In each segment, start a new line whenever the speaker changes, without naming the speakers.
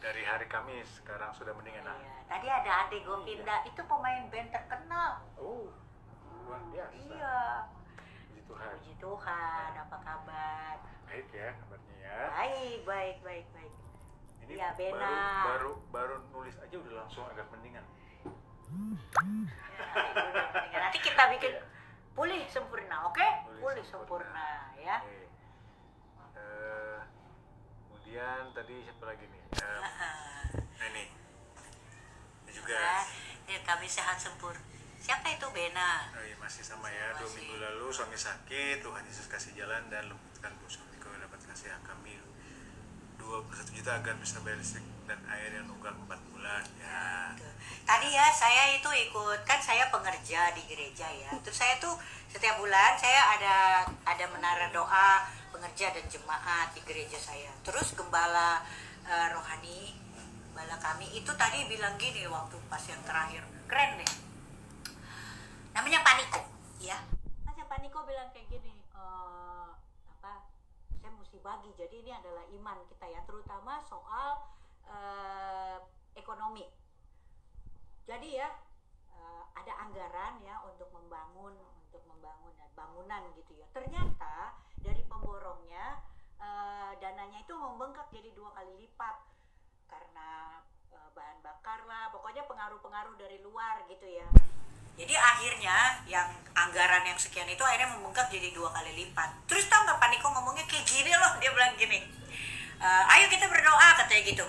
dari hari Kamis sekarang sudah mendingan.
Iya. Tadi ada adik Govinda, itu pemain band terkenal.
Oh, luar biasa.
Iya.
Puji Tuhan.
Puji Tuhan, apa kabar?
Baik ya kabarnya ya.
Baik.
Ini
Iya, Bena.
baru nulis aja udah langsung agak mendingan.
Ya, udah mendingan. Nanti kita bikin pulih sempurna, oke? Pulih sempurna ya.
Oke. Kemudian tadi siapa lagi nih? Ini juga.
Ya, kami sehat sempurna. Siapa itu Bena?
Oh iya, masih sama ya. 2 minggu lalu suami sakit, Tuhan Yesus kasih jalan dan lembutkan dosa kami dapat kasih hak kami 21 juta agar bisa bayar listrik dan air yang nunggak 4 bulan ya.
Tadi ya saya itu ikut, kan saya pengerja di gereja ya. Terus saya tuh setiap bulan saya ada menara doa pengerja dan jemaat di gereja saya. Terus gembala rohani, gembala kami itu tadi bilang gini waktu pas yang terakhir, keren deh. Namanya Paniko, ya. Mas Paniko bilang kayak gini, saya mesti bagi. Jadi ini adalah iman kita ya, terutama soal ekonomi. Jadi ya ada anggaran ya untuk membangun bangunan gitu ya. Ternyata dari pemborongnya dananya itu membengkak jadi 2 kali lipat karena bahan bakar lah, pokoknya pengaruh-pengaruh dari luar gitu ya. Jadi akhirnya yang anggaran yang sekian itu akhirnya membengkak jadi 2 kali lipat. Terus tau gak Paniko ngomongnya kayak gini loh, dia bilang gini, ayo kita berdoa katanya gitu.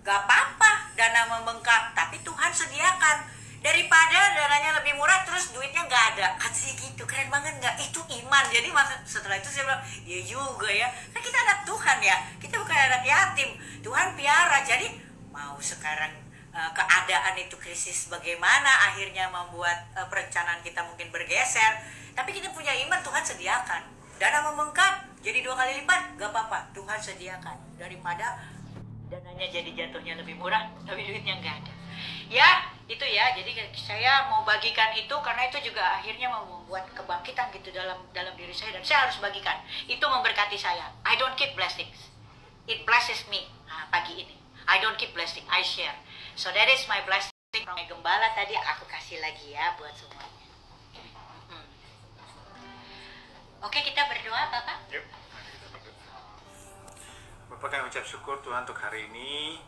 Gak apa-apa dana membengkak, tapi Tuhan sediakan. Daripada dananya lebih murah terus duitnya gak ada, katanya gitu. Keren banget gak? Itu iman. Jadi setelah itu saya bilang, ya juga ya, kan kita anak Tuhan ya, kita bukan anak yatim, Tuhan piara. Jadi mau sekarang keadaan itu krisis bagaimana akhirnya membuat perencanaan kita mungkin bergeser, tapi kita punya iman, Tuhan sediakan. Dana membengkak jadi 2 kali lipat, gak apa-apa, Tuhan sediakan. Daripada dananya jadi jatuhnya lebih murah tapi duitnya gak ada ya. Itu ya, jadi saya mau bagikan itu karena itu juga akhirnya membuat kebangkitan gitu dalam diri saya, dan saya harus bagikan. Itu memberkati saya. I don't keep blessings, it blesses me. Pagi ini I don't keep blessing, I share. So that is my blessing from my gembala tadi, aku kasih lagi ya buat semuanya. Oke, kita berdoa Bapak.
Yuk, mari kita berdoa. Bapak, kami ucap syukur Tuhan untuk hari ini.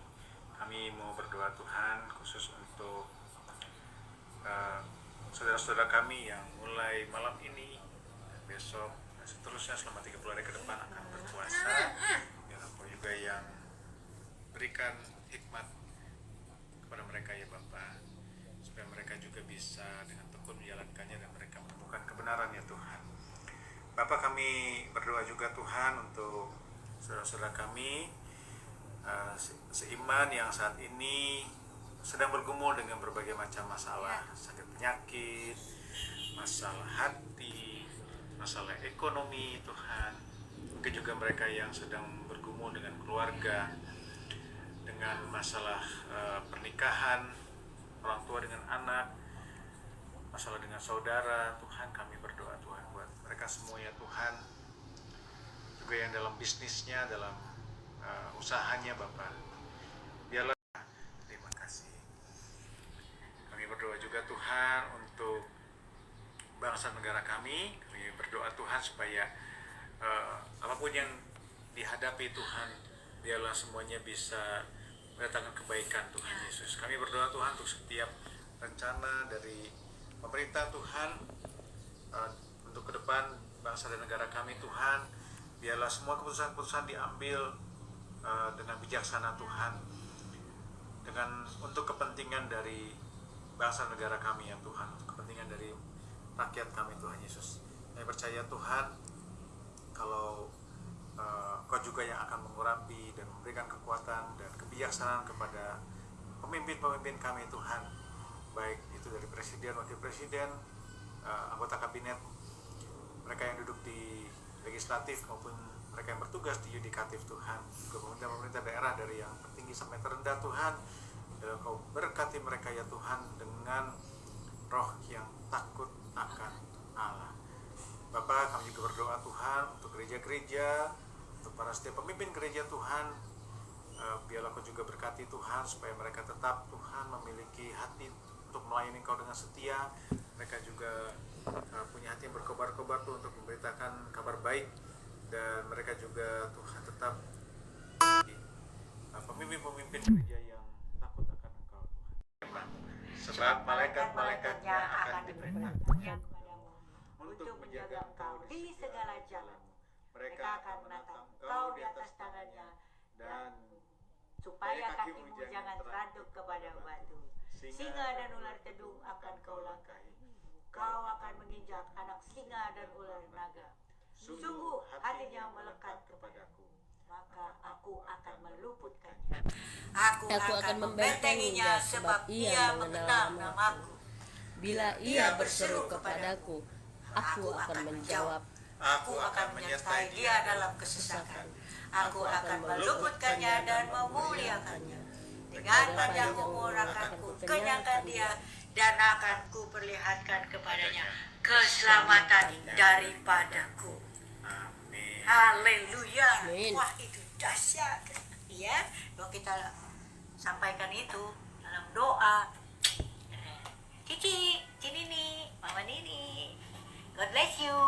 Kami mau berdoa Tuhan khusus untuk saudara-saudara kami yang mulai malam ini, besok, dan seterusnya selama 30 hari ke depan akan berpuasa. Biar Engkau juga yang berikan hikmat kepada mereka ya Bapak, supaya mereka juga bisa dengan tekun menjalankannya dan mereka menemukan kebenaran ya Tuhan. Bapak, kami berdoa juga Tuhan untuk saudara-saudara kami seiman yang saat ini sedang bergumul dengan berbagai macam masalah, sakit penyakit, masalah hati, masalah ekonomi Tuhan. Mungkin juga mereka yang sedang bergumul dengan keluarga, dengan masalah pernikahan, orang tua dengan anak, masalah dengan saudara. Tuhan, kami berdoa Tuhan buat mereka semua ya Tuhan, juga yang dalam bisnisnya, dalam usahanya Bapak. Biarlah, terima kasih. Kami berdoa juga Tuhan untuk bangsa negara kami. Kami berdoa Tuhan supaya apapun yang dihadapi Tuhan, biarlah semuanya bisa mendatangkan kebaikan Tuhan Yesus. Kami berdoa Tuhan untuk setiap rencana dari pemerintah Tuhan untuk ke depan bangsa dan negara kami Tuhan, biarlah semua keputusan-keputusan diambil dengan bijaksana Tuhan, untuk kepentingan dari bangsa negara kami ya Tuhan, untuk kepentingan dari rakyat kami Tuhan Yesus. Kami percaya Tuhan kalau Kau juga yang akan mengurapi dan memberikan kekuatan dan kebijaksanaan kepada pemimpin-pemimpin kami Tuhan, baik itu dari presiden, wakil presiden, anggota kabinet, mereka yang duduk di legislatif maupun mereka yang bertugas di yudikatif Tuhan, juga pemerintah daerah dari yang tertinggi sampai terendah Tuhan. Dan Kau berkati mereka ya Tuhan dengan roh yang takut akan Allah. Bapak, kami juga berdoa Tuhan untuk gereja-gereja, untuk para setiap pemimpin gereja Tuhan, Biarlah Kau juga berkati Tuhan, supaya mereka tetap Tuhan memiliki hati untuk melayani Kau dengan setia. Mereka juga punya hati yang berkobar-kobar Tuhan untuk memberitakan kabar baik, dan mereka juga Tuhan tetap pemimpin-pemimpin gereja yang takut akan Engkau Tuhan. Sebab malaikat-malaikatnya akan diperintahkannya untuk menjaga Engkau di segala jalan. Mereka akan menatang Engkau di atas tangannya, dan
supaya kakimu jangan teraduk kepada batu. Singa dan ular tedung akan kau langkahi. Kau akan menginjak anak singa dan ular naga. Sungguh hatinya melekat kepadaku, maka aku akan meluputkannya. Aku akan membentenginya, sebab ia mengenal namaku.
Bila ia berseru kepadaku, aku akan menjawab.
Aku akan menyertai dia dalam kesesakan. Aku akan meluputkannya dan memuliakannya. Dengan panjang umur akan ku kenyangkan dia, dan akan ku perlihatkan kepadanya keselamatan daripadaku.
Amin.
Haleluya.
Amin.
Wah, itu dahsyat. Ya, kalau kita sampaikan itu dalam doa. Cici, Nini, Mama Nini, God bless you.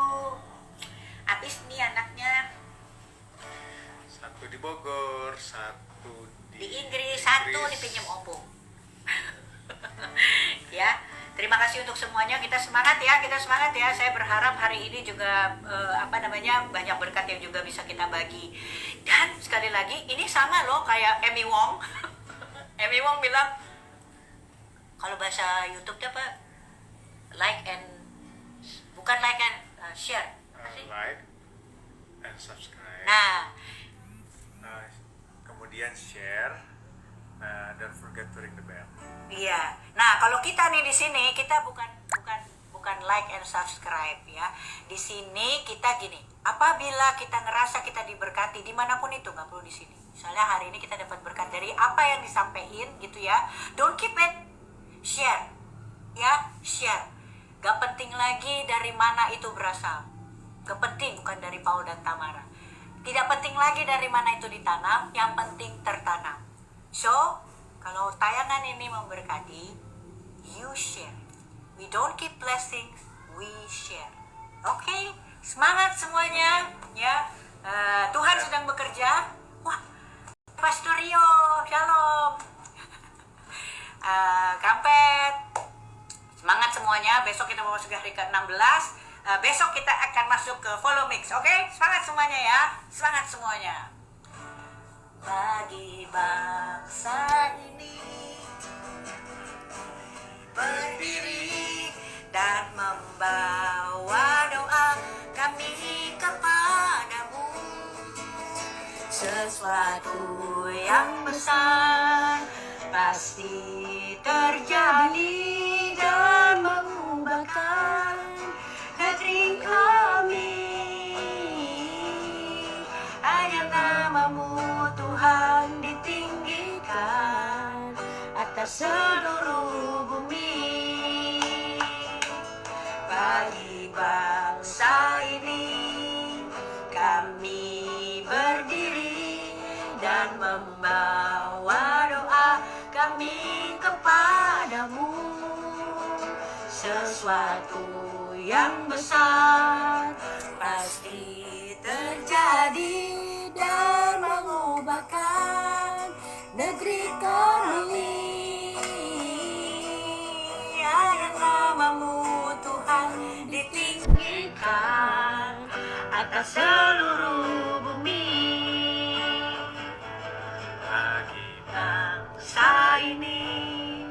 Habis nih anaknya
Satu di Bogor, satu
di Inggris, satu dipinjam opung. Ya, terima kasih untuk semuanya. Kita semangat ya, Saya berharap hari ini juga banyak berkat yang juga bisa kita bagi. Dan sekali lagi, ini sama loh kayak Amy Wong. Amy Wong bilang, kalau bahasa YouTube apa? Bukan like and share.
like and subscribe.
Nah,
Kemudian share, don't forget to ring the bell.
iya. Nah, kalau kita nih di sini kita bukan like and subscribe ya. Di sini kita gini, apabila kita ngerasa kita diberkati dimanapun itu, nggak perlu di sini. Misalnya hari ini kita dapat berkat dari apa yang disampaikan gitu ya. Don't keep it, share, ya share. Gak penting lagi dari mana itu berasal. Gak penting, bukan dari Paul dan Tamara. Tidak penting lagi dari mana itu ditanam, yang penting tertanam. So, kalau tayangan ini memberkati, you share. We don't keep blessings, we share. Oke, semangat semuanya ya. Tuhan sedang bekerja. Wah, Pastorio, shalom. Kampet, semangat semuanya. Besok kita mau masuk hari ke-16. Besok kita akan masuk ke Follow Mix. Oke, semangat semuanya ya. Semangat semuanya. Bagi bangsa ini berdiri dan membawa doa kami kepadamu. Sesuatu yang besar pasti terjadi dan mengubahkan negeri kami. Hanya namamu Tuhan ditinggikan atas seluruh bumi. Bagi bangsa ini kami berdiri dan membawa doa kami kepadamu. Sesuatu yang besar pasti terjadi dan mengubahkan negeri kami. Hanya namamu Tuhan ditinggikan atas seluruh bumi. Bagi bangsa ini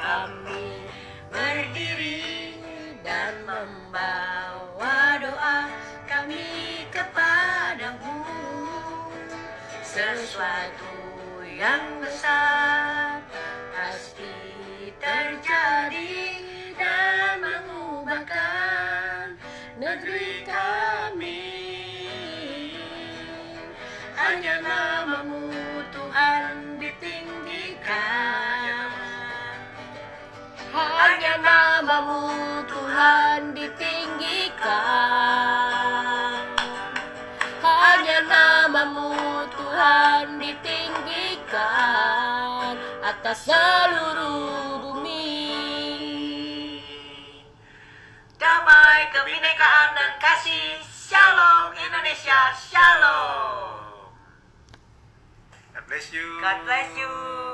kami berdiri dan membawa doa kami kepadamu. Sesuatu yang besar pasti terjadi dan mengubahkan negeri kami. Hanya namamu Tuhan ditinggikan. Hanya namamu Tuhan ditinggikan. Hanya namamu Tuhan ditinggikan.
atas seluruh bumi.
Damai, kebinekaan dan kasih. Shalom Indonesia, shalom.
God bless you.
God bless you.